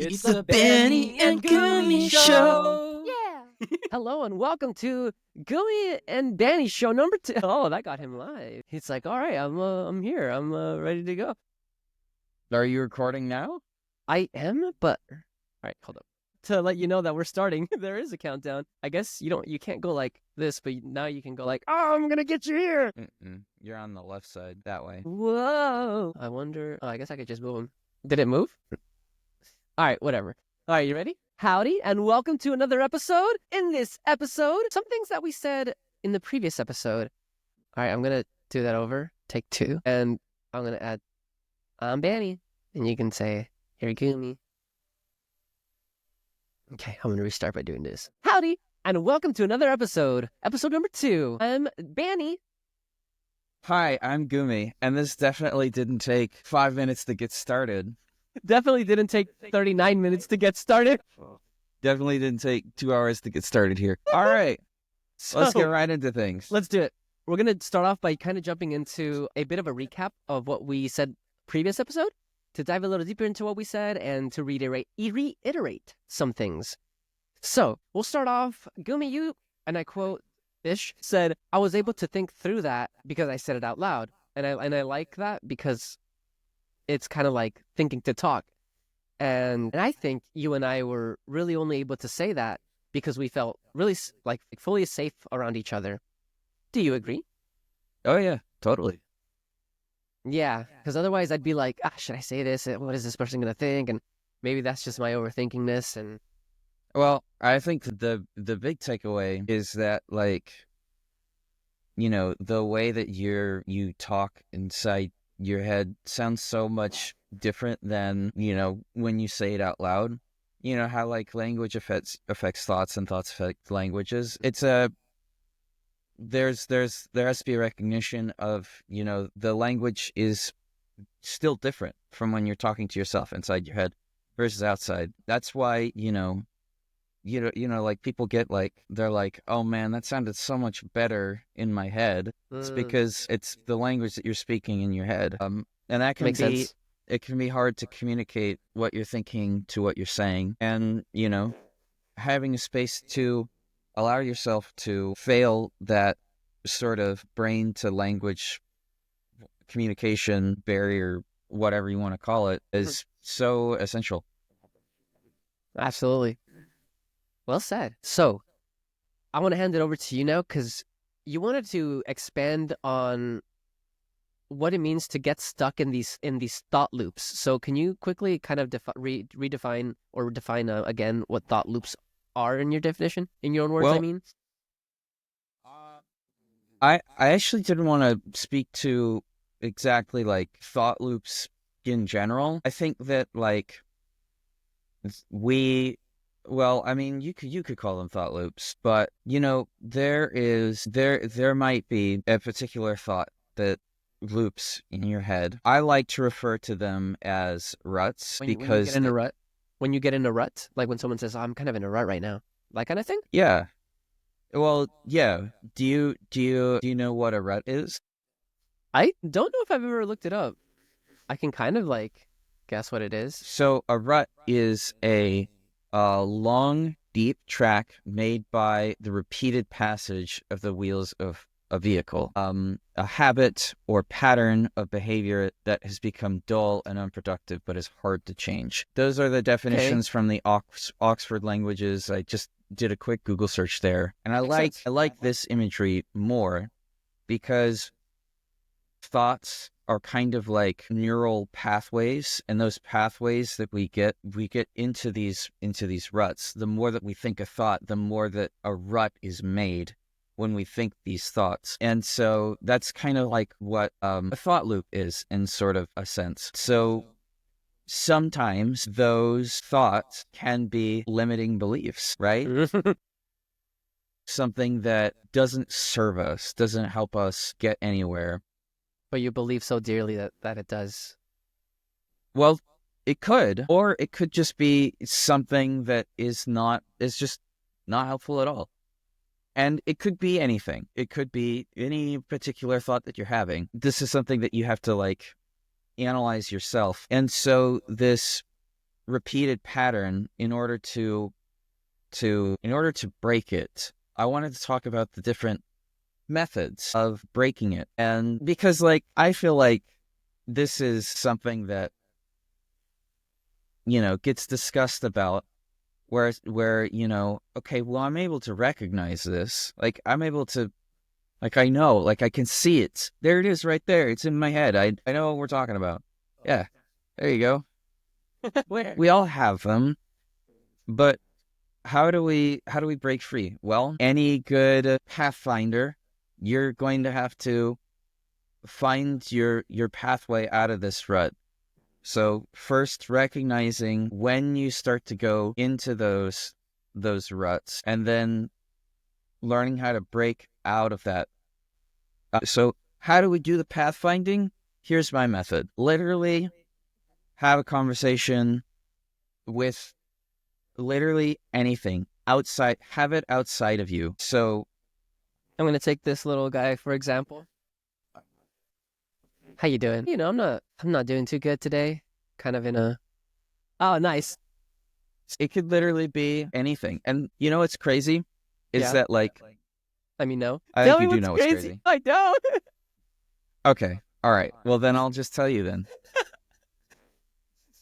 It's the Banny and Goomy Show. Yeah. Hello and welcome to Goomy and Banny Show number 2. Oh, that got him live. He's like, all right, I'm here. I'm ready to go. Are you recording now? I am, but all right, hold up. To let you know that we're starting, there is a countdown. I guess you can't go like this, but now you can go like, oh, I'm gonna get you here. You're on the left side, that way. Whoa. I wonder. Oh, I guess I could just move him. Did it move? All right, whatever. All right, you ready? Howdy, and welcome to another episode. In this episode, some things that we said in the previous episode. All right, I'm going to do that over. Take 2. And I'm going to add, I'm Banny. And you can say, here, Goomy. Okay, I'm going to restart by doing this. Howdy, and welcome to another episode. Episode number 2. I'm Banny. Hi, I'm Goomy, and this definitely didn't take 5 minutes to get started. Definitely didn't take 39 minutes to get started. Definitely didn't take 2 hours to get started here. All right, let's get right into things. Let's do it. We're going to start off by kind of jumping into a bit of a recap of what we said previous episode, to dive a little deeper into what we said and to reiterate some things. So we'll start off. Goomy, you, and I quote, Ish, said, I was able to think through that because I said it out loud. And I like that because it's kind of like thinking to talk. And I think you and I were really only able to say that because we felt really like fully safe around each other. Do you agree? Oh, yeah, totally. Yeah, because otherwise I'd be like, should I say this? What is this person going to think? And maybe that's just my overthinkingness. And well, I think the big takeaway is that, like, you know, the way that you talk inside your head sounds so much different than, you know, when you say it out loud. You know how, like, language affects thoughts and thoughts affect languages. It's there has to be a recognition of, you know, the language is still different from when you're talking to yourself inside your head versus outside. That's why, you know, like, people get like, they're like, oh man, that sounded so much better in my head. It's because it's the language that you're speaking in your head. And that can Makes sense. It can be hard to communicate what you're thinking to what you're saying. And, you know, having a space to allow yourself to fail that sort of brain to language communication barrier, whatever you want to call it, is so essential. Absolutely. Well said. So I want to hand it over to you now because you wanted to expand on what it means to get stuck in these thought loops. So can you quickly kind of redefine or define again what thought loops are in your definition, in your own words? Well, I mean, I actually didn't want to speak to exactly like thought loops in general. I think that, like, well, I mean, you could call them thought loops, but, you know, there might be a particular thought that loops in your head. I like to refer to them as ruts when you get in a rut, like when someone says, I'm kind of in a rut right now, that kind of thing. Yeah. Well, yeah. Do you know what a rut is? I don't know if I've ever looked it up. I can kind of like guess what it is. So a rut is a long, deep track made by the repeated passage of the wheels of a vehicle. A habit or pattern of behavior that has become dull and unproductive but is hard to change. Those are the definitions from the Oxford languages. I just did a quick Google search there. And I like this imagery more because thoughts are kind of like neural pathways, and those pathways that we get into these ruts. The more that we think a thought, the more that a rut is made when we think these thoughts. And so that's kind of like what a thought loop is in sort of a sense. So sometimes those thoughts can be limiting beliefs, right? Something that doesn't serve us, doesn't help us get anywhere. But you believe so dearly that it does. Well, it could, or it could just be something that is just not helpful at all. And it could be anything. It could be any particular thought that you're having. This is something that you have to, like, analyze yourself. And so this repeated pattern, in order to break it, I wanted to talk about the different methods of breaking it. And because like I feel like this is something that, you know, gets discussed about, where you know, okay, well, I'm able to recognize this. Like I'm able to, like, I know, like I can see it. There it is right there. It's in my head. I know what we're talking about. Yeah. There you go. Where? We all have them. But how do we break free? Well, any good pathfinder, you're going to have to find your pathway out of this rut. So first, recognizing when you start to go into those ruts, and then learning how to break out of that. So how do we do the pathfinding? Here's my method. Literally have a conversation with literally anything outside. Have it outside of you. So I'm gonna take this little guy for example. How you doing? You know, I'm not doing too good today. Kind of in a. Oh, nice. it could literally be anything. And you know what's crazy? Is Yeah. that like, I mean, no. I Tell think me you do what's know what's crazy. crazy. I don't. Okay. All right. Well, then I'll just tell you then.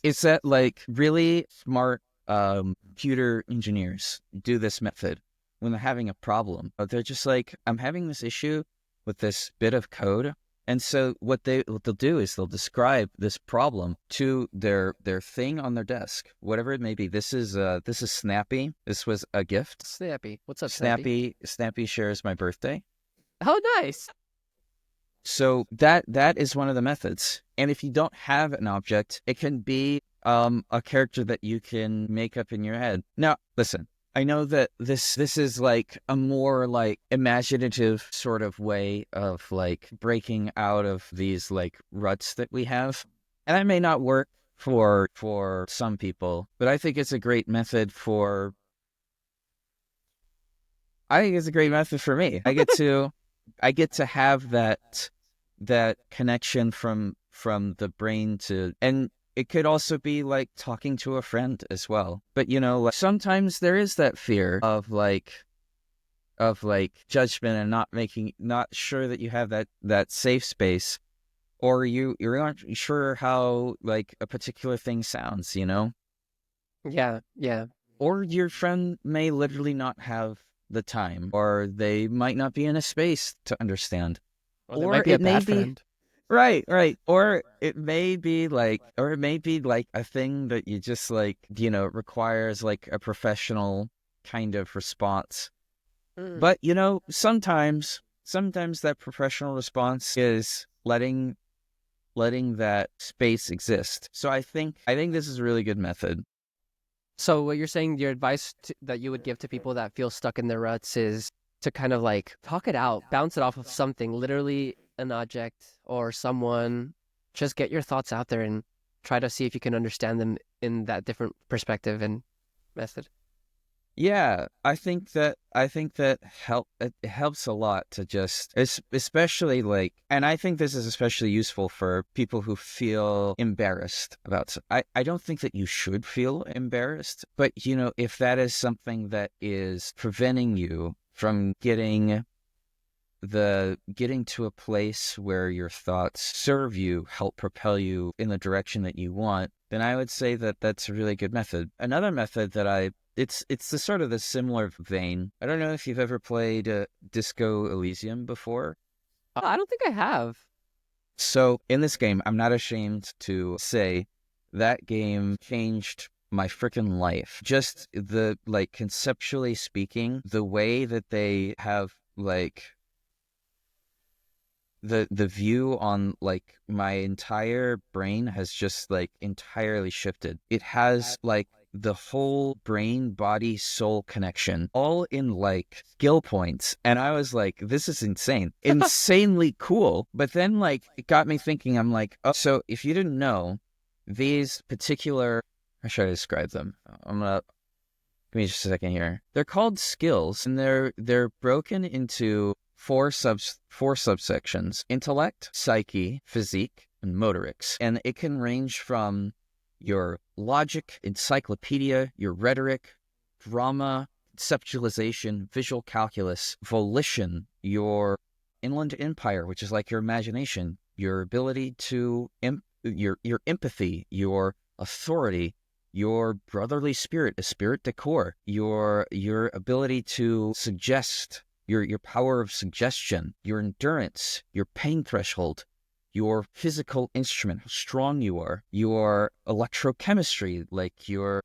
It's that like really smart computer engineers do this method when they're having a problem. But they're just like, I'm having this issue with this bit of code. And so what they'll do is they'll describe this problem to their thing on their desk, whatever it may be. This is Snappy. This was a gift. Snappy. What's up, Snappy? Snappy shares my birthday. Oh, nice. So that is one of the methods. And if you don't have an object, it can be a character that you can make up in your head. Now, listen, I know that this is like a more like imaginative sort of way of like breaking out of these like ruts that we have. And that may not work for some people, but I think it's a great method for me. I get to have that connection from the brain to, and it could also be like talking to a friend as well. But you know, like, sometimes there is that fear of like judgment and not sure that you have that safe space, or you're not sure how like a particular thing sounds, you know? Yeah, yeah. Or your friend may literally not have the time, or they might not be in a space to understand. Or there might be a bad friend. Right. Or it may be like a thing that you just like, you know, requires like a professional kind of response. But, you know, sometimes that professional response is letting that space exist. So I think this is a really good method. So what you're saying, your advice that you would give to people that feel stuck in their ruts is to kind of like talk it out, bounce it off of something, literally an object or someone. Just get your thoughts out there and try to see if you can understand them in that different perspective and method. Yeah, I think that it helps a lot to just, especially like, and I think this is especially useful for people who feel embarrassed about. I don't think that you should feel embarrassed, but you know, if that is something that is preventing you from getting to a place where your thoughts serve you, help propel you in the direction that you want, then I would say that that's a really good method. Another method that it's the sort of the similar vein. I don't know if you've ever played Disco Elysium before. I don't think I have. So in this game, I'm not ashamed to say that game changed my freaking life. Just the, like, conceptually speaking, the way that they have like the view on like my entire brain has just like entirely shifted. It has like the whole brain body soul connection all in like skill points, and I was like, this is insanely cool. But then like it got me thinking. I'm like, oh, so if you didn't know, these particular, how should I describe them? Give me just a second here. They're called skills, and they're broken into four subsections: intellect, psyche, physique, and motorics. And it can range from your logic, encyclopedia, your rhetoric, drama, conceptualization, visual calculus, volition, your inland empire, which is like your imagination, your ability to your empathy, your authority, your brotherly spirit, esprit de corps, your ability to suggest, your power of suggestion, your endurance, your pain threshold, your physical instrument, how strong you are, your electrochemistry, like your.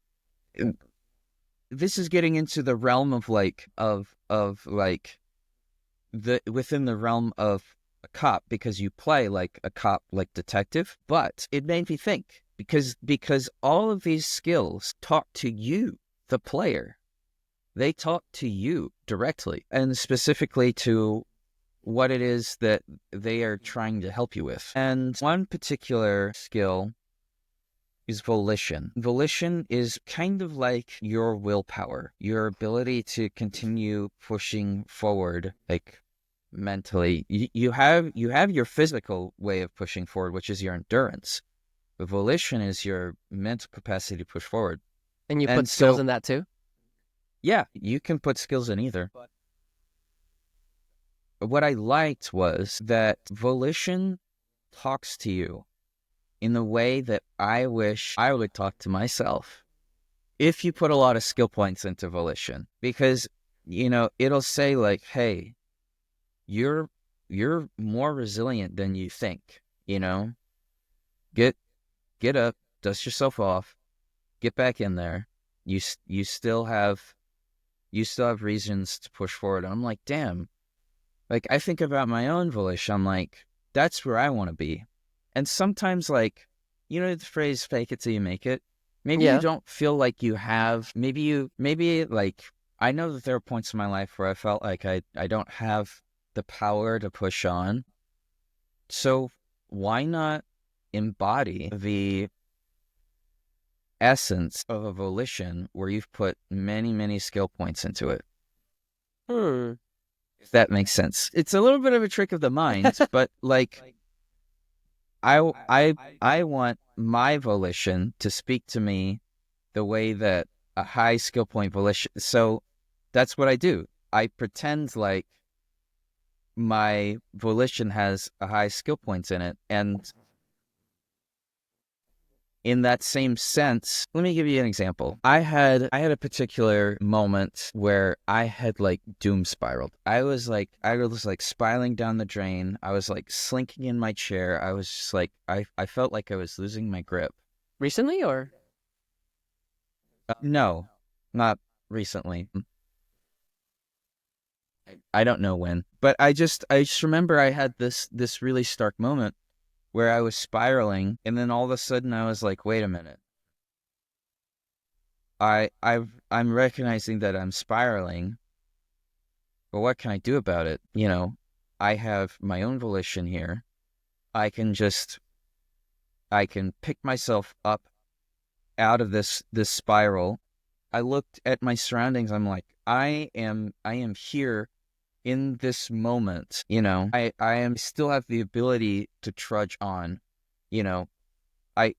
This is getting into the realm of like the within the realm of a cop, because you play like a cop, like detective. But it made me think, because all of these skills talk to you, the player. They talk to you directly, and specifically to what it is that they are trying to help you with. And one particular skill is volition. Volition is kind of like your willpower, your ability to continue pushing forward, like mentally. You have your physical way of pushing forward, which is your endurance. But volition is your mental capacity to push forward. And you And put skills so, in that too? yeah, you can put skills in either. But what I liked was that volition talks to you in the way that I wish I would talk to myself if you put a lot of skill points into volition. Because, it'll say like, hey, you're more resilient than you think, get up, dust yourself off, get back in there. You still have reasons to push forward. And I'm like, damn, like I think about my own volition. I'm like, that's where I want to be. And sometimes, like, the phrase fake it till you make it. Maybe you Yeah. don't feel like you have, maybe like, I know that there are points in my life where I felt like I don't have the power to push on. So why not embody the essence of a volition where you've put many, many skill points into it? If that makes sense. It's a little bit of a trick of the mind, but like, I want my volition to speak to me the way that a high skill point volition. So that's what I do. I pretend like my volition has a high skill points in it. And in that same sense, let me give you an example. I had a particular moment where I had like doom spiraled. I was like spiraling down the drain. I was like slinking in my chair. I was just like, I felt like I was losing my grip. Recently or? No, not recently. I don't know when, but I just remember I had this really stark moment where I was spiraling, and then all of a sudden I was like, wait a minute. I'm recognizing that I'm spiraling, but what can I do about it? I have my own volition here. I can pick myself up out of this spiral. I looked at my surroundings. I'm like, I am here in this moment. I still have the ability to trudge on. I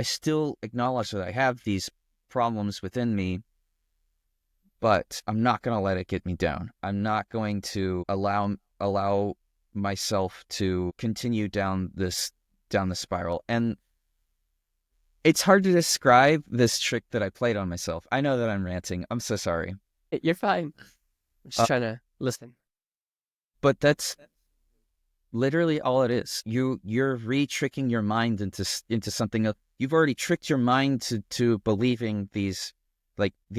still acknowledge that I have these problems within me, but I'm not going to let it get me down. I'm not going to allow myself to continue down the spiral. And it's hard to describe this trick that I played on myself. I know that I'm ranting. I'm so sorry. You're fine. I'm just trying to listen. But that's literally all it is. You're re-tricking your mind into something else. You've already tricked your mind to believing these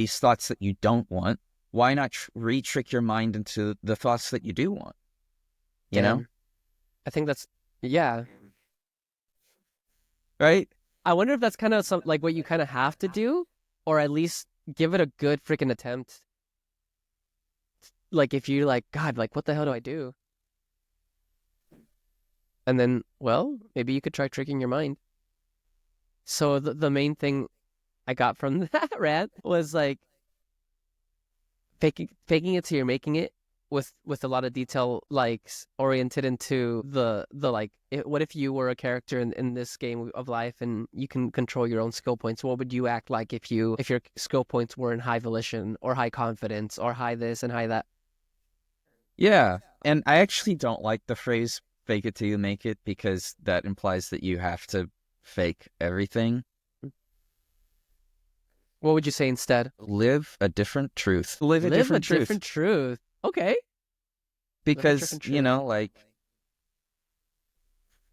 thoughts that you don't want. Why not re-trick your mind into the thoughts that you do want? You know? I think that's, yeah. Right? I wonder if that's kind of like what you kind of have to do, or at least give it a good freaking attempt. Like if you're like, God, like what the hell do I do? And then, well, maybe you could try tricking your mind. So the main thing I got from that rant was like faking it till you're making it with a lot of detail, like oriented into the like, what if you were a character in this game of life and you can control your own skill points? What would you act like if your skill points were in high volition or high confidence or high this and high that? Yeah. And I actually don't like the phrase fake it till you make it, because that implies that you have to fake everything. What would you say instead? Live a different truth. Live a Live a different truth. different truth. Okay. Because, different you truth. know, like,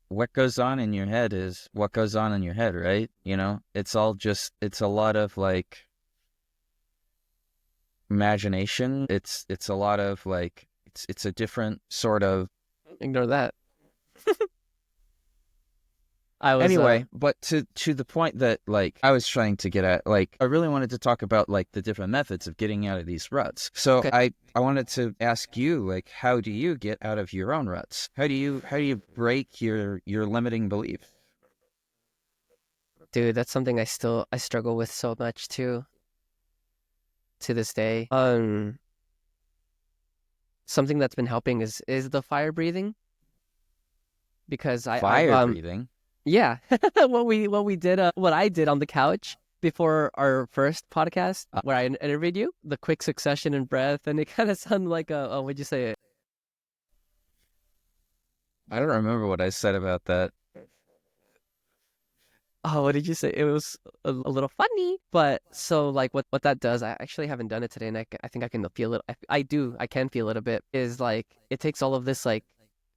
what goes on in your head is what goes on in your head, right? You know, it's all just, it's a lot of like imagination. It's a lot of like, it's a different sort of. Ignore that. I was Anyway, but to the point that like I was trying to get at, like I really wanted to talk about like the different methods of getting out of these ruts. So Okay. I wanted to ask you, like, how do you get out of your own ruts? How do you break your limiting belief? Dude, that's something I struggle with so much too, to this day. Something that's been helping is the fire breathing, because I've Fire breathing. yeah, what I did on the couch before our first podcast, where I interviewed you, the quick succession in breath, and it kind of sounded like what'd you say? I don't remember what I said about that. Oh, what did you say? It was a little funny, but so like what that does, I actually haven't done it today, and I think I can feel it. I can feel it a bit. Is like it takes all of this like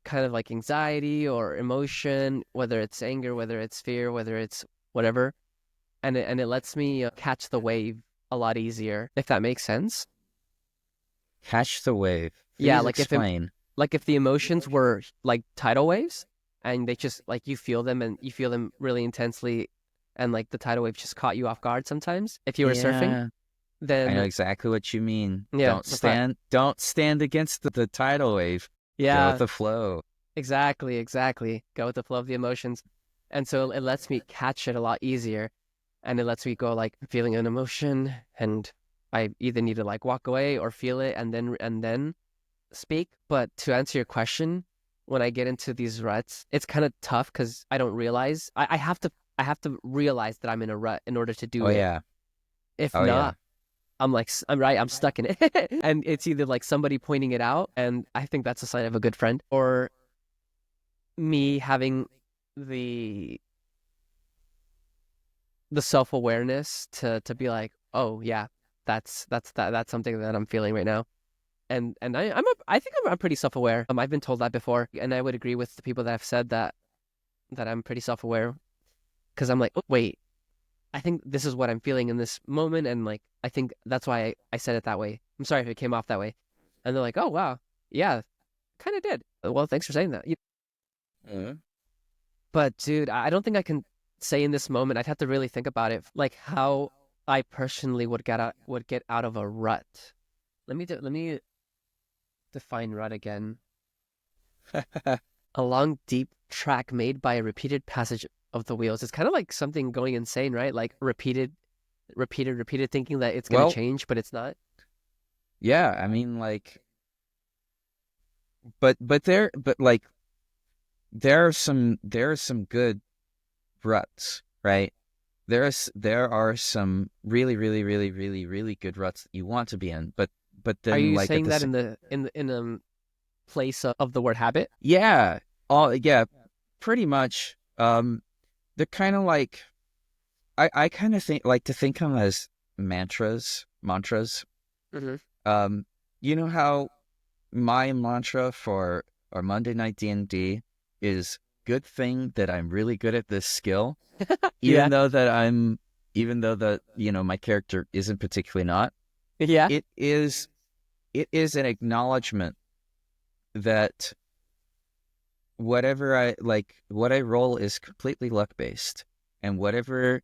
kind of like anxiety or emotion, whether it's anger, whether it's fear, whether it's whatever, and it lets me catch the wave a lot easier, if that makes sense. Catch the wave. Yeah, Please explain. like if the emotions were like tidal waves and they just like you feel them and you feel them really intensely, and like the tidal wave just caught you off guard sometimes. If you were surfing, Yeah, I know then exactly what you mean. yeah, Don't stand against the tidal wave. Go with yeah, the flow. exactly. Go with the flow of the emotions. And so it lets me catch it a lot easier, and it lets me go like feeling an emotion, and I either need to like walk away or feel it and then speak. But to answer your question, when I get into these ruts, it's kind of tough because I don't realize I have to realize that I'm in a rut in order to do Oh it. yeah. If Oh yeah. not, I'm like I'm right, I'm stuck in it. And it's either like somebody pointing it out, and I think that's a sign of a good friend, or me having the self-awareness to be like, oh yeah, that's something that I'm feeling right now. And I think I'm pretty self-aware. I've been told that before, and I would agree with the people that have said that I'm pretty self-aware, because I'm like, oh, wait, I think this is what I'm feeling in this moment, and like I think that's why I said it that way. I'm sorry if it came off that way. And they're like, oh wow, yeah, kind of did. Well, thanks for saying that. Mhm. But dude, I don't think I can say in this moment. I'd have to really think about it, like how I personally would get out of a rut. Let me define rut again. A long, deep track made by a repeated passage of the wheels. It's kind of like something going insane, right? Like repeated thinking that it's going to Well, change, but it's not. yeah, I mean like but like there are some good ruts, right? There are some really good ruts that you want to be in, but Are then you like at saying the that in the place of the word habit? yeah, all yeah, pretty much. They're kind of like I kind of think like to think of them as mantras. Mm-hmm. Um, you know how my mantra for our Monday night D&D is good thing that I'm really good at this skill, Yeah, even though that you know my character isn't particularly not. yeah. It is an acknowledgement that whatever I like, what I roll is completely luck based, and whatever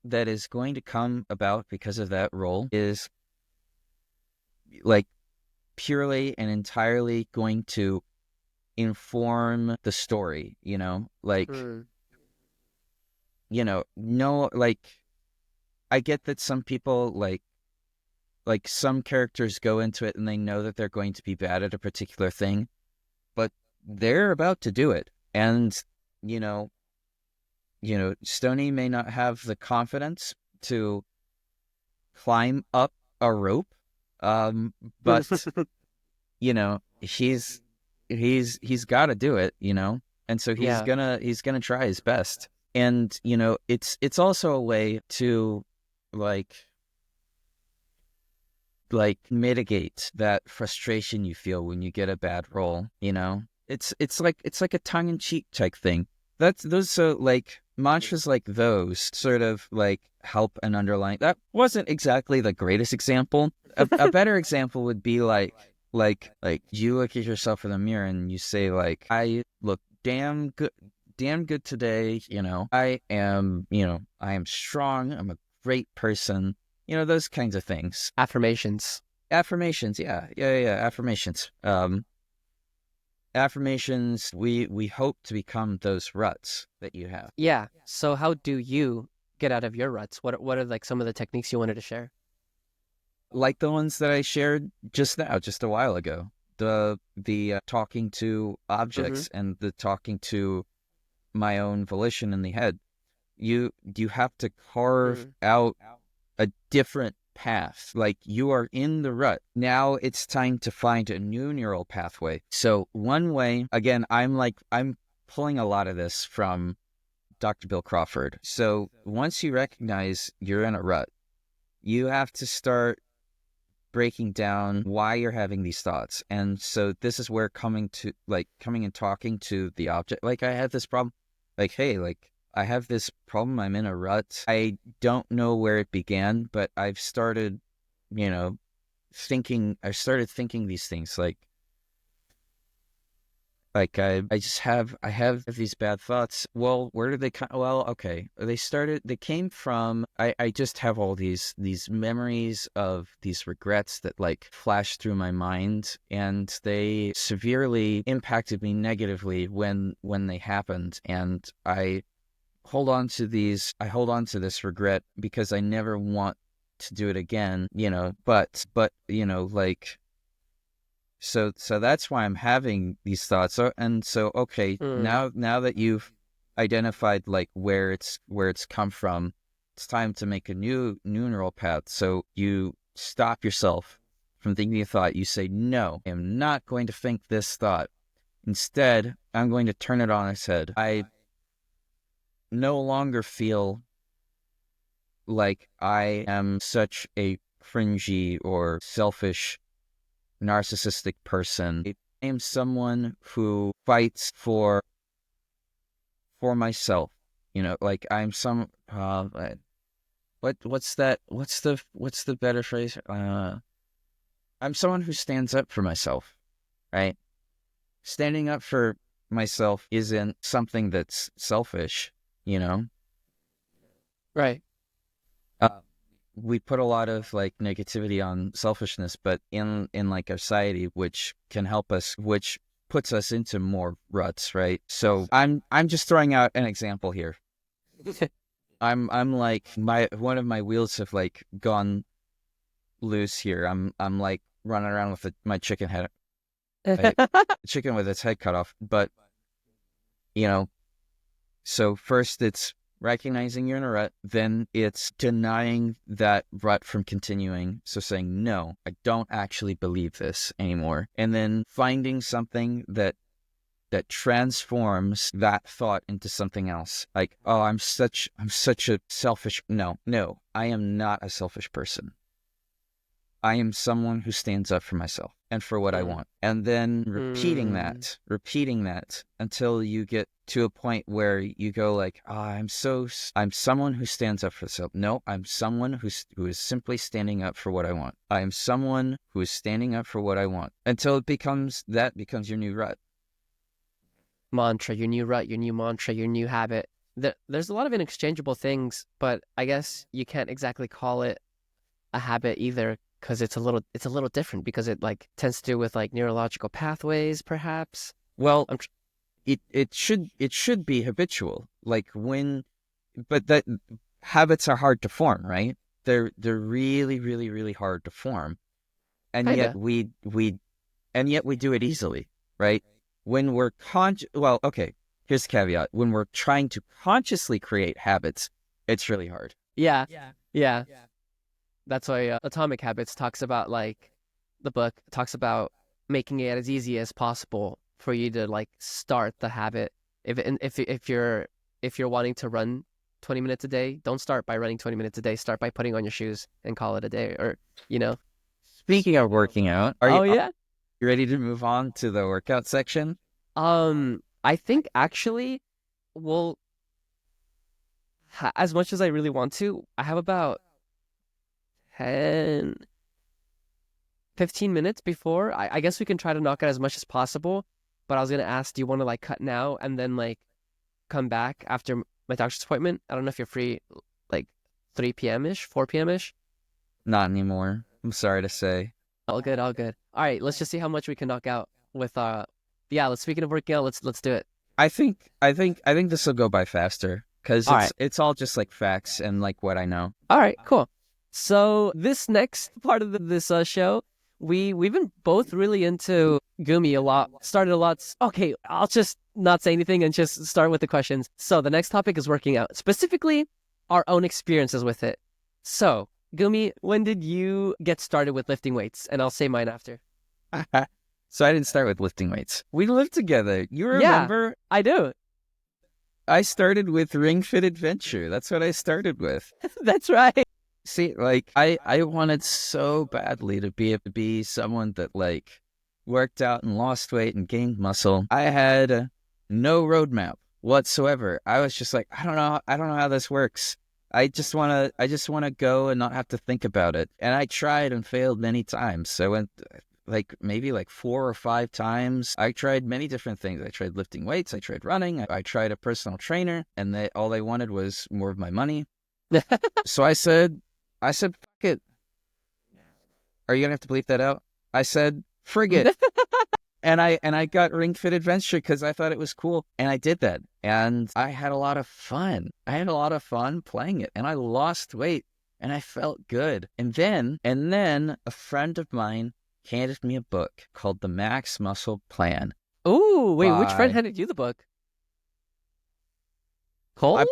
that is going to come about because of that roll is like purely and entirely going to inform the story, you know? Like, Mm. you know, no, like, I get that some people, like, like some characters go into it and they know that they're going to be bad at a particular thing, but they're about to do it. And, you know, Stony may not have the confidence to climb up a rope. But he's got to do it, and so he's Yeah. gonna try his best. And it's also a way to like mitigate that frustration you feel when you get a bad roll. It's like a tongue-in-cheek type thing. Those so like mantras like those sort of like help and underline. That wasn't exactly the greatest example. A better example would be like you look at yourself in the mirror and you say like, I look damn good today. I am strong. I'm a great person. Those kinds of things. Affirmations. Affirmations. Yeah. Affirmations. Affirmations. We hope to become those ruts that you have. Yeah. So how do you get out of your ruts? What are like some of the techniques you wanted to share? Like the ones that I shared just a while ago. The talking to objects and the talking to my own volition in the head. You have to carve out a different path. Like you are in the rut. Now it's time to find a new neural pathway. So one way, again, I'm pulling a lot of this from Dr. Bill Crawford. So once you recognize you're in a rut, you have to start breaking down why you're having these thoughts. And so this is where coming and talking to the object, like I had this problem, like, hey, like I have this problem, I'm in a rut. I don't know where it began, but I've started, I started thinking these things like I have these bad thoughts. Well, where did they come? Well, okay. They came from, I just have all these memories of these regrets that like flash through my mind, and they severely impacted me negatively when they happened. And I hold on to this regret because I never want to do it again, but like, so that's why I'm having these thoughts. So okay, now that you've identified like where it's come from, it's time to make a new neural path. So you stop yourself from thinking a thought. You say, no, I'm not going to think this thought. Instead, I'm going to turn it on its head. I no longer feel like I am such a cringy or selfish narcissistic person. I am someone who fights for myself. Like I'm some what's the better phrase? I'm someone who stands up for myself, right? Standing up for myself isn't something that's selfish, Right. We put a lot of like negativity on selfishness, but in like our society, which can help us, which puts us into more ruts, right? So I'm just throwing out an example here. I'm like one of my wheels have like gone loose here. I'm like running around with my chicken head, chicken with its head cut off. But so first it's recognizing you're in a rut, then it's denying that rut from continuing. So saying, no, I don't actually believe this anymore. And then finding something that transforms that thought into something else. Like, oh, I'm such a selfish. No, I am not a selfish person. I am someone who stands up for myself and for what I want. And then repeating that until you get to a point where you go like, I'm someone who stands up for myself. No, I'm someone who is simply standing up for what I want. I am someone who is standing up for what I want, until it becomes your new rut. Mantra, your new rut, your new mantra, your new habit. There's a lot of inexchangeable things, but I guess you can't exactly call it a habit either, because it's a little different, because it like tends to do with like neurological pathways, perhaps. Well, it should be habitual. Like but that habits are hard to form, right? they're really, really, really hard to form, and yet Kinda. we do it easily, right? When we're well, okay, here's the caveat. When we're trying to consciously create habits, it's really hard. Yeah. Yeah. That's why Atomic Habits talks about like the book talks about making it as easy as possible for you to like start the habit. If you're wanting to run 20 minutes a day, don't start by running 20 minutes a day. Start by putting on your shoes and call it a day. Or you know. Speaking of working out, Oh yeah. you ready to move on to the workout section? I think actually, well, as much as I really want to, I have about 10, 15 minutes before. I guess we can try to knock out as much as possible. But I was gonna ask, do you want to like cut now and then like come back after my doctor's appointment? I don't know if you're free like 3 p.m. ish, 4 p.m. ish. Not anymore. I'm sorry to say. All good, all good. All right, let's just see how much we can knock out with yeah, let's speaking of working out, let's do it. I think this will go by faster because All right. it's all just like facts and like what I know. All right, cool. So this next part of this show, we've been both really into Gumi a lot. Started a lot. Okay, I'll just not say anything and just start with the questions. So the next topic is working out, specifically our own experiences with it. So Gumi, when did you get started with lifting weights? And I'll say mine after. So I didn't start with lifting weights. We lived together. You Yeah. remember? I do. I started with Ring Fit Adventure. That's what I started with. That's right. See, like I wanted so badly to be able to be someone that like worked out and lost weight and gained muscle. I had no roadmap whatsoever. I was just like, I don't know how this works. I just want to go and not have to think about it. And I tried and failed many times. So I went like maybe like 4 or 5 times. I tried many different things. I tried lifting weights, I tried running, I tried a personal trainer, and all they wanted was more of my money. So I said, fuck it. Are you gonna have to bleep that out? I said, frig it. And I got Ring Fit Adventure because I thought it was cool. And I did that. And I had a lot of fun. I had a lot of fun playing it. And I lost weight and I felt good. And then a friend of mine handed me a book called The Max Muscle Plan. Ooh, wait, which friend handed you the book? Cole?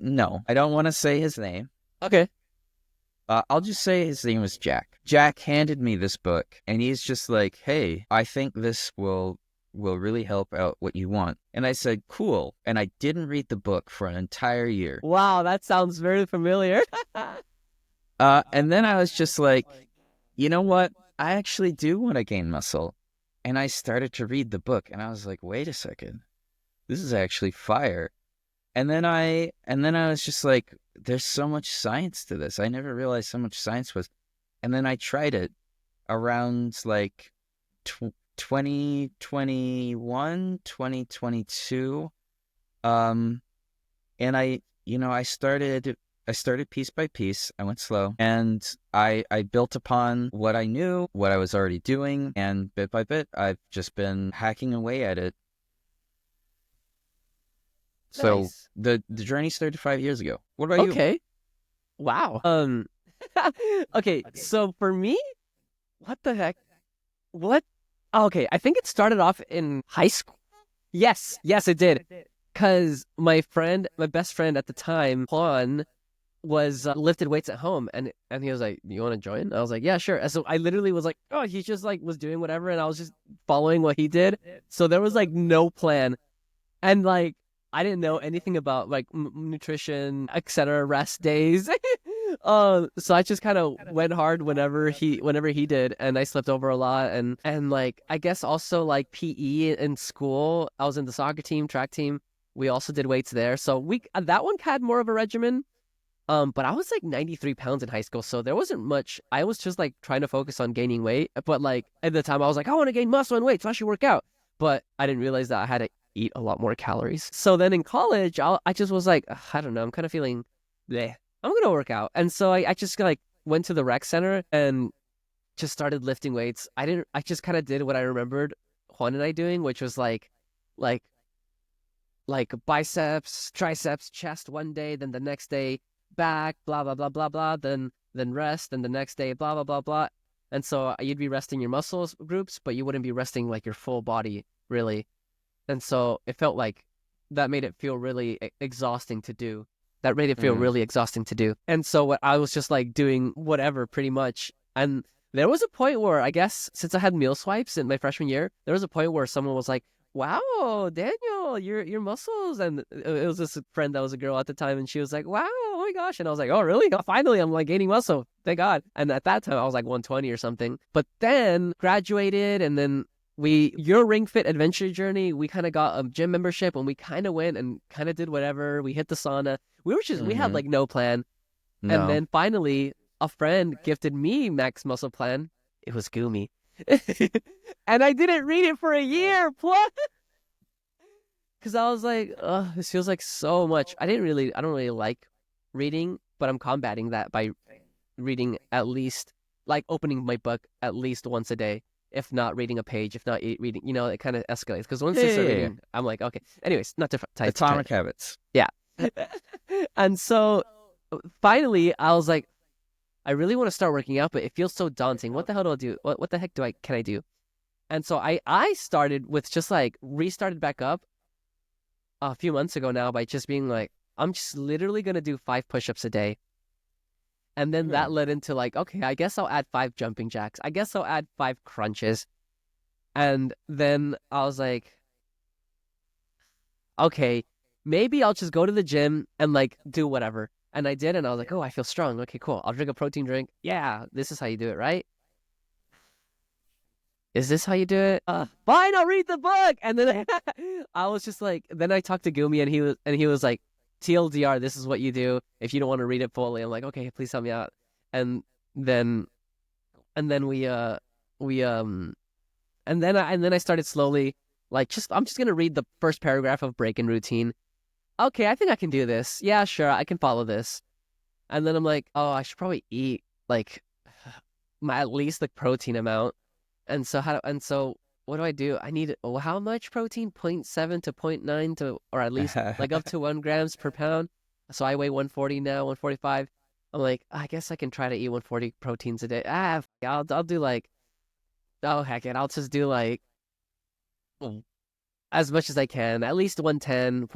No, I don't want to say his name. Okay. I'll just say his name was Jack. Jack handed me this book, and he's just like, hey, I think this will really help out what you want. And I said, cool. And I didn't read the book for an entire year. Wow, that sounds very familiar. And then I was just like, you know what? I actually do want to gain muscle. And I started to read the book, and I was like, wait a second. This is actually fire. And then I was just like, there's so much science to this. I never realized so much science was. And then I tried it around like 2021, 2022. And I started piece by piece. I went slow, and I built upon what I knew, what I was already doing, and bit by bit, I've just been hacking away at it. So Nice. the journey started 5 years ago. What about you? Okay. Wow. Okay, so for me, what the heck? What? Okay, I think it started off in high school. Yes, it did. Because my best friend at the time, Juan, was lifted weights at home, and he was like, "You want to join?" I was like, "Yeah, sure." And so I literally was like, "Oh," he just like was doing whatever, and I was just following what he did. So there was like no plan, and like I didn't know anything about like nutrition, etc., rest days. So I just kind of went hard whenever he did, and I slept over a lot, and like I guess also like PE in school, I was in the soccer team, track team. We also did weights there, so that one had more of a regimen. But I was like 93 pounds in high school, so there wasn't much. I was just like trying to focus on gaining weight, but like at the time I was like, I want to gain muscle and weight, so I should work out. But I didn't realize that I had to eat a lot more calories. So then in college, I just was like, I don't know, I'm kind of feeling, bleh, I'm gonna work out. And so I just like went to the rec center and just started lifting weights. I just kind of did what I remembered Juan and I doing, which was like biceps, triceps, chest one day, then the next day back, blah blah blah blah blah, then rest, and the next day, blah blah blah blah. And so you'd be resting your muscles groups, but you wouldn't be resting like your full body really. And so it felt like that made it feel really exhausting to do. That made it feel really exhausting to do. And so what I was just like doing whatever pretty much. And there was a point where I guess since I had meal swipes in my freshman year, there was a point where someone was like, "Wow, Daniel, your muscles." And it was this friend that was a girl at the time, and she was like, "Wow, oh my gosh." And I was like, "Oh, really? Oh, finally, I'm like gaining muscle. Thank God." And at that time, I was like 120 or something. But then graduated, and then your Ring Fit adventure journey, we kind of got a gym membership, and we kind of went and kind of did whatever. We hit the sauna. We had like no plan. No. And then finally, a friend gifted me Max Muscle Plan. It was Goomy. And I didn't read it for a year plus. Because I was like, this feels like so much. I don't really like reading, but I'm combating that by reading at least, like opening my book at least once a day. If not reading a page, if not reading, it kind of escalates. Because once I start reading, I'm like, okay. Anyways, not different types. Atomic Habits. Yeah. And so finally, I was like, I really want to start working out, but it feels so daunting. What the hell do I do? What the heck can I do? And so I started with just like restarted back up a few months ago now by just being like, I'm just literally going to do 5 push-ups a day. And then that led into like, okay, I guess I'll add 5 jumping jacks. I guess I'll add 5 crunches. And then I was like, okay, maybe I'll just go to the gym and like do whatever. And I did, and I was like, oh, I feel strong. Okay, cool. I'll drink a protein drink. Yeah, this is how you do it, right? Is this how you do it? Fine, I'll read the book. And then I was just like, then I talked to Goomy, and he was like, TLDR, this is what you do if you don't want to read it fully. I'm like, okay, please help me out. And then and then I started slowly, like, I'm just gonna read the first paragraph of Break and Routine. Okay, I think I can do this. Yeah, sure, I can follow this. And then I'm like, oh, I should probably eat like at least the protein amount. And so what do I do? I need how much protein? 0.7 to 0.9 to, or at least like up to 1 grams per pound. So I weigh 140 now, 145. I'm like, I guess I can try to eat 140 proteins a day. I'll do like, oh heck it, I'll just do like as much as I can, at least 110.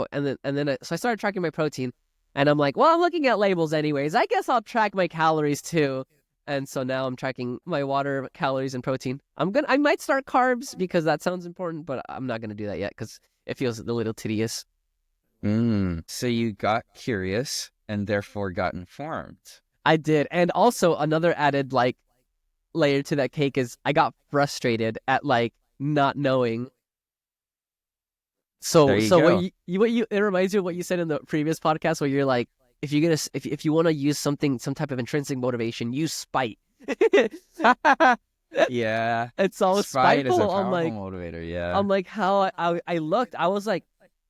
So I started tracking my protein, and I'm like, well, I'm looking at labels anyways. I guess I'll track my calories too. And so now I'm tracking my water, calories, and protein. I might start carbs because that sounds important, but I'm not gonna do that yet because it feels a little tedious. So you got curious and therefore got informed. I did, and also another added like layer to that cake is I got frustrated at like not knowing. So it reminds you of what you said in the previous podcast where you're like, if you want to use some type of intrinsic motivation, use spite. Yeah, it's all spite is a spiteful. powerful motivator. Yeah, I'm like, how I looked. I was like,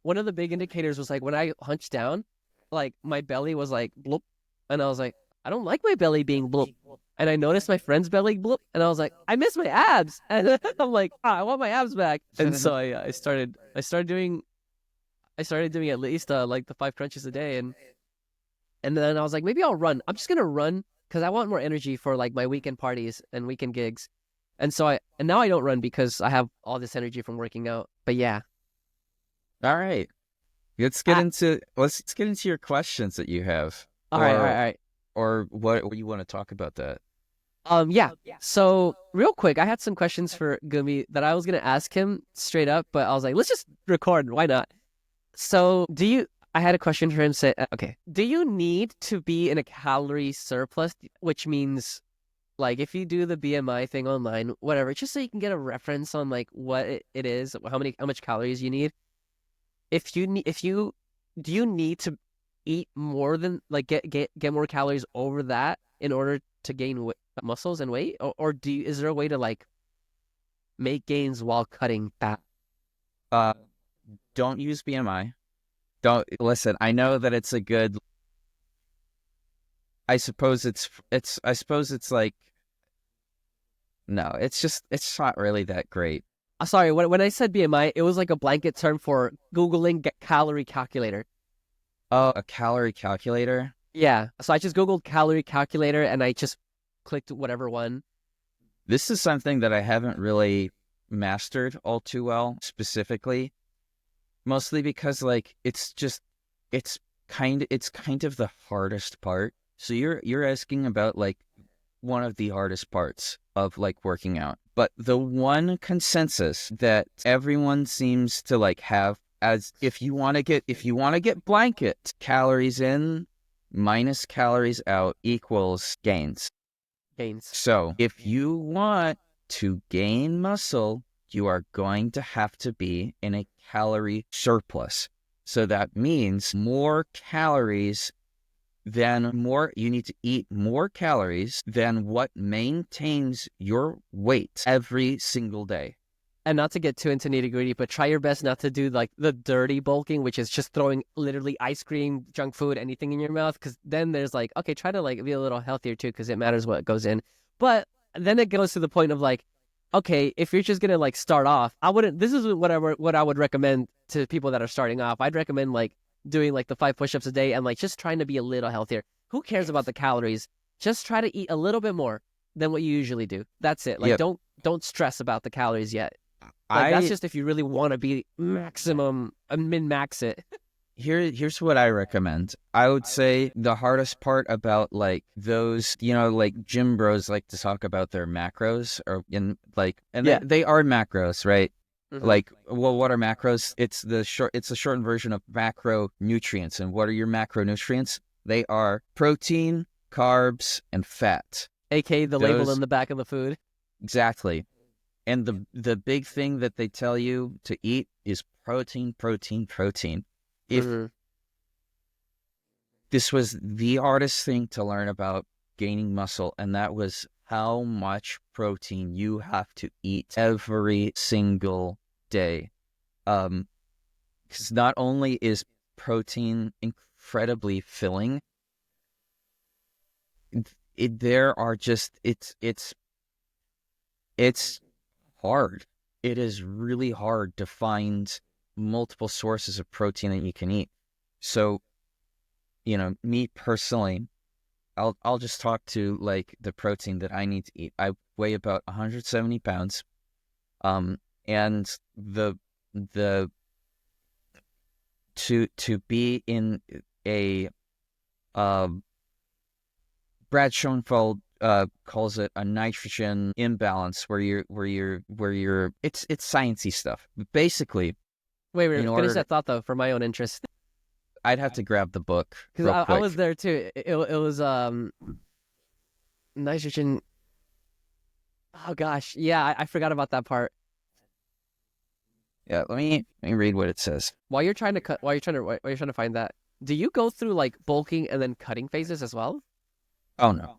one of the big indicators was like when I hunched down, like my belly was like bloop, and I was like, I don't like my belly being bloop. And I noticed my friend's belly bloop, and I was like, I miss my abs. And I'm like, I want my abs back. And so I started doing at least like the 5 crunches a day, and then I was like, maybe I'll run. I'm just gonna run because I want more energy for like my weekend parties and weekend gigs. And now I don't run because I have all this energy from working out. But yeah. All right. Let's get into your questions that you have. All right. Or what you want to talk about that? Yeah. So real quick, I had some questions for Gumi that I was gonna ask him straight up, but I was like, let's just record. Why not? So I had a question for him. Say, okay, do you need to be in a calorie surplus, which means like if you do the BMI thing online, whatever, just so you can get a reference on like what it is, how much calories you need. Do you need to eat more than like get more calories over that in order to gain muscles and weight, or is there a way to like make gains while cutting fat? Don't use BMI. Don't listen. I know that it's a good. I suppose it's like. No, it's not really that great. Sorry, when I said BMI, it was like a blanket term for Googling calorie calculator. Oh, a calorie calculator? Yeah. So I just Googled calorie calculator and I just clicked whatever one. This is something that I haven't really mastered all too well specifically, mostly because like it's it's kind of the hardest part. So you're asking about like one of the hardest parts of like working out. But the one consensus that everyone seems to like have as if you want to get blanket, calories in minus calories out equals gains. Gains. So if you want to gain muscle, you are going to have to be in a calorie surplus. So that means you need to eat more calories than what maintains your weight every single day. And not to get too into nitty gritty, but try your best not to do like the dirty bulking, which is just throwing literally ice cream, junk food, anything in your mouth. Because then there's like, okay, try to like be a little healthier too, because it matters what goes in. But then it goes to the point of like, okay, if you're just gonna like start off, I wouldn't. This is what I would recommend to people that are starting off. I'd recommend like doing like the 5 push-ups a day and like just trying to be a little healthier. Who cares about the calories? Just try to eat a little bit more than what you usually do. That's it. Like Yep. don't stress about the calories yet. Like that's I just if you really want to be maximum min max it. Here's what I recommend. I would say the hardest part about like those, like gym bros like to talk about their macros Yeah. they are macros, right? Mhm. Like, well, what are macros? It's the shortened version of macronutrients. And what are your macronutrients? They are protein, carbs, and fat. AKA the label Those in the back of the food. exactly. And the big thing that they tell you to eat is protein, protein, protein. If Mhm. this was the hardest thing to learn about gaining muscle, and that was how much protein you have to eat every single day. Because not only is protein incredibly filling, there are just it's hard. It is really hard to find multiple sources of protein that you can eat. So, me personally, I'll just talk to like the protein that I need to eat. I weigh about 170 pounds. And the to be in a Brad Schoenfeld calls it a nitrogen imbalance where you're it's sciencey stuff. Basically, Wait, in finish order that thought though for my own interest I'd have to grab the book because real I was quick. there too. It was nitrogen. Oh gosh, yeah, I forgot about that part. Yeah, let me read what it says. While you're trying to while you're trying to find that, do you go through like bulking and then cutting phases as well? Oh no.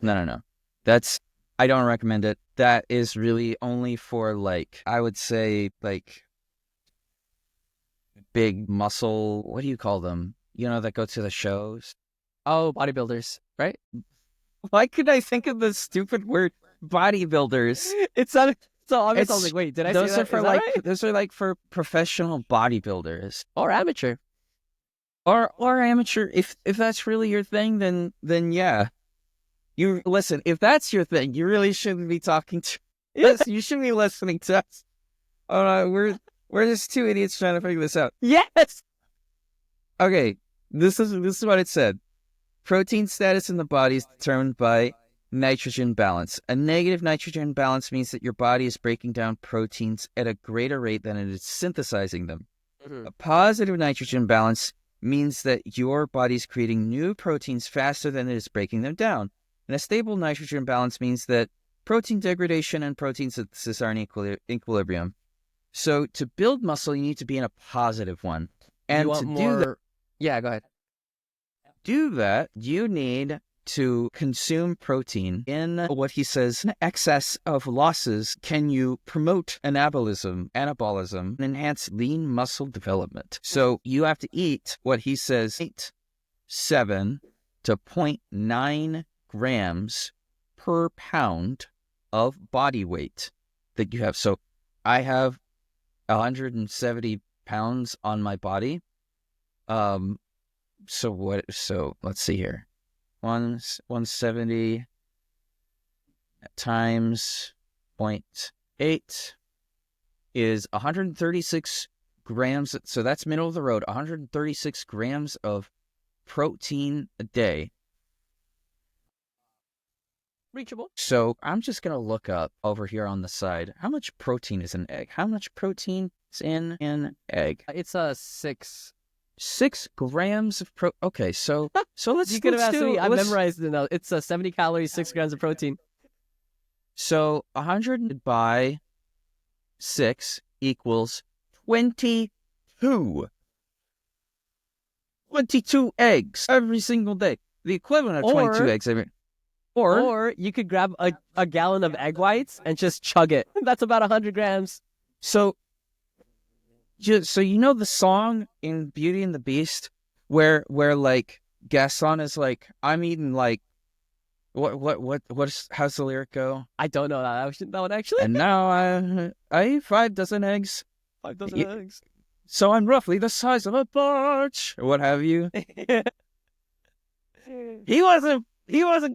No. That's I don't recommend it. That is really only for like I would say like big muscle, what do you call them? That go to the shows. Oh, bodybuilders, right? Why could I think of the stupid word bodybuilders? It sounded so obvious. I was It's like, wait, did I say that? Is that right? those are like for professional bodybuilders Or amateur? or amateur. If that's really your thing, then yeah. You listen, if that's your thing, you really shouldn't be talking to us. You shouldn't be listening to us. Oh no, we're just two idiots trying to figure this out. Yes. Okay, this is what it said. Protein status in the body is determined by nitrogen balance. A negative nitrogen balance means that your body is breaking down proteins at a greater rate than it is synthesizing them. Mhm. A positive nitrogen balance means that your body is creating new proteins faster than it is breaking them down. And a stable nitrogen balance means that protein degradation and protein synthesis are in equilibrium. So to build muscle, you need to be in a positive one. You And to want more? Yeah, go ahead. do that, you need to consume protein in what he says in excess of losses. Can you promote anabolism, and enhance lean muscle development? So you have to eat what he says 0.7 to 0.9 grams per pound of body weight that you have. So I have 170 pounds on my body. So let's see here. 170 times 0.8 is 136 grams. So that's middle of the road. 136 grams of protein a day. Reachable. So I'm just going to look up over here on the side. How much protein is in an egg? How much protein is in an egg? It's 6. 6 grams of Okay, so let's. You could have asked me. I let's- memorized it now. It's 70 calories, 6 grams of protein. So 100 by 6 equals 22. 22 eggs every single day. The equivalent of 22 eggs every. Or you could grab a gallon of egg whites and just chug it. That's about 100 grams. So you know the song in Beauty and the Beast where like Gaston is like, I'm eating like how's the lyric go? I don't know that one actually. And now I eat 5 dozen eggs. 5 dozen eggs. So I'm roughly the size of a birch, or what have you. He wasn't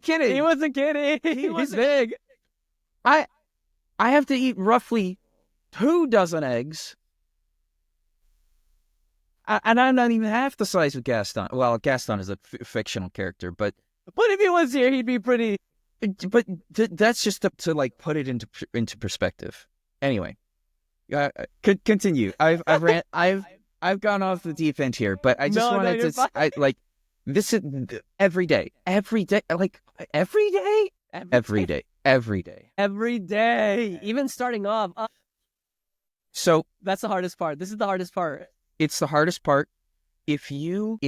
kidding. He wasn't kidding. He's big. I have to eat roughly 2 dozen eggs. And I'm not even half the size of Gaston. Well, Gaston is a fictional character, but if he was here, he'd be pretty. But that's just to like put it into perspective. Anyway, continue. I've gone off the deep end here, but I just wanted to. This is every day, like every day. Even starting off. So that's the hardest part. This is the hardest part. It's the hardest part. If you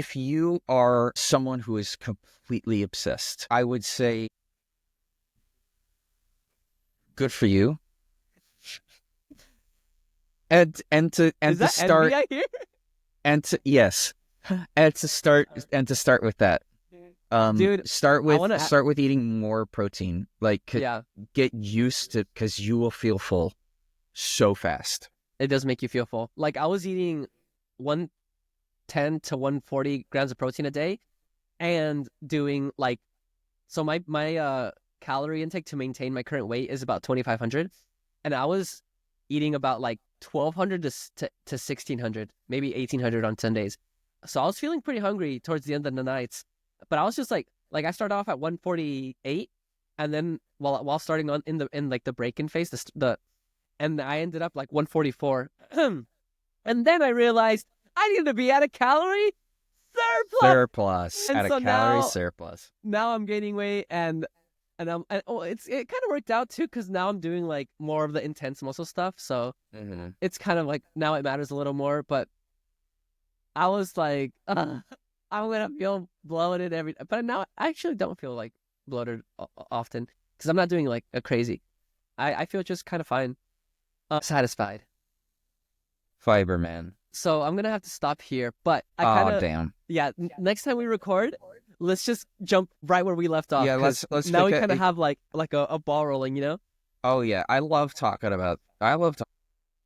are someone who is completely obsessed, I would say good for you. And to start NBA here? and to start with that. Dude, start with eating more protein. Like get used to, because you will feel full so fast. It does make you feel full. Like I was eating 110 to 140 grams of protein a day and doing like, so my calorie intake to maintain my current weight is about 2,500, and I was eating about like 1,200 to 1,600, maybe 1,800 on 10 days. So I was feeling pretty hungry towards the end of the nights, but I was just like I started off at 148, and then while starting on in the break-in phase, and I ended up like 144. And then I realized I needed to be at a calorie surplus. At a calorie surplus. Now I'm gaining weight, and it kind of worked out too, because now I'm doing like more of the intense muscle stuff. So it's kind of like now it matters a little more. But I was like, I'm gonna feel bloated but now I actually don't feel like bloated often, because I'm not doing like a crazy. I feel just kind of fine, satisfied. Fiber man. So I'm gonna have to stop here, but damn. Yeah, next time we record, let's just jump right where we left off. Yeah, let's now we kind of have like a ball rolling, you know? Oh yeah, I love talking.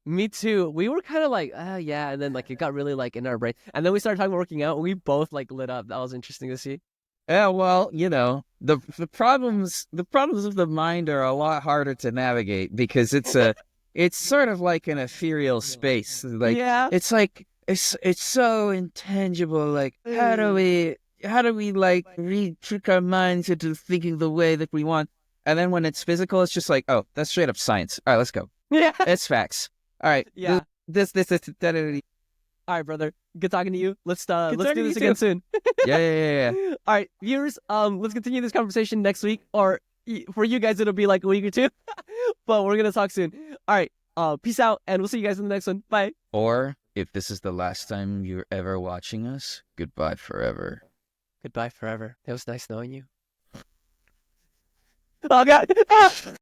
Me too. We were kind of like, yeah, and then like it got really like in our brain, and then we started talking about working out, and we both like lit up. That was interesting to see. Yeah, well, you know, the problems of the mind are a lot harder to navigate, because it's sort of like an ethereal space. Like, yeah, it's like it's so intangible. Like, how do we like trick our minds into thinking the way that we want? And then when it's physical, it's just like, oh, that's straight up science. All right, let's go. Yeah, it's facts. All right. Yeah. This. All right, brother. Good talking to you. Let's do this again soon. Yeah. All right, viewers. Let's continue this conversation next week, or for you guys, it'll be like a week or two. But we're gonna talk soon. All right. Peace out, and we'll see you guys in the next one. Bye. Or if this is the last time you're ever watching us, goodbye forever. Goodbye forever. It was nice knowing you. Oh God.